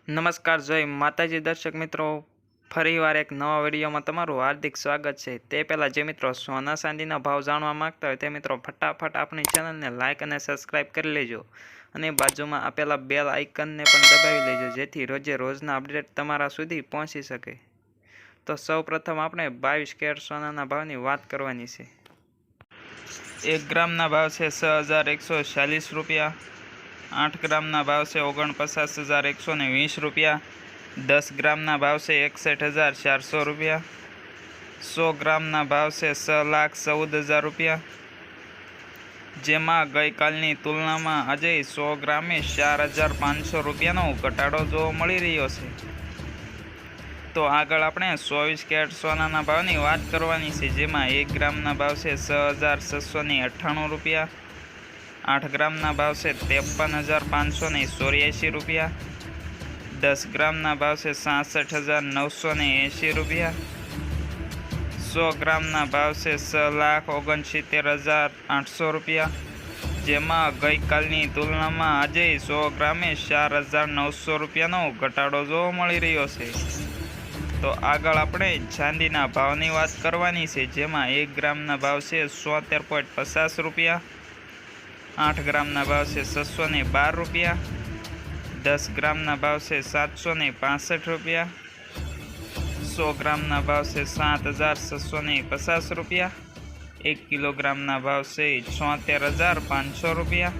નમસ્કાર, જય માતાજી દર્શક મિત્રો, ફરીવાર એક નવા વિડીયોમાં તમારું હાર્દિક સ્વાગત છે। તે પહેલાં જે મિત્રો સોના ચાંદીના ભાવ જાણવા માંગતા હોય તે મિત્રો ફટાફટ આપણી ચેનલને લાઇક અને સબસ્ક્રાઈબ કરી લેજો અને બાજુમાં આપેલા બેલ આઇકનને પણ દબાવી લેજો, જેથી રોજે રોજના અપડેટ તમારા સુધી પહોંચી શકે। તો સૌપ્રથમ આપણે 22 કેરેટ સોનાના ભાવની વાત કરવાની છે। 1 ગ્રામના ભાવ છે 6140 રૂપિયા। 8 ગ્રામના ભાવ છે 49,120 રૂપિયા। 10 ગ્રામના ભાવ છે 61,400 રૂપિયા। 100 ગ્રામના ભાવ છે 6,14,000 રૂપિયા, જેમાં ગઈકાલની તુલનામાં આજે 100 ગ્રામે 4,500 રૂપિયાનો ઘટાડો જોવા મળી રહ્યો છે। તો આગળ આપણે 24 કેરેટ સોનાના ભાવની વાત કરવાની છે, જેમાં 1 ગ્રામના ભાવ છે 6,698 રૂપિયા। 8 ગ્રામના ભાવ છે 53,584 રૂપિયા। 10 ગ્રામના ભાવ છે 66,980 રૂપિયા। 100 ગ્રામના ભાવ છે 6,69,800 રૂપિયા, જેમાં ગઈકાલની તુલનામાં આજે 100 ગ્રામે 4,900 રૂપિયાનો ઘટાડો જોવા મળી રહ્યો છે। તો આગળ આપણે ચાંદીના ભાવની વાત કરવાની છે, જેમાં 1 ગ્રામના ભાવ છે 76.50 રૂપિયા। 8 ગ્રામના ભાવ છે 612 રૂપિયા। 10 ગ્રામના ભાવ છે 765 રૂપિયા। 100 ગ્રામના ભાવ છે 7,650 રૂપિયા। 1 કિલોગ્રામના ભાવ છે 76,500 રૂપિયા।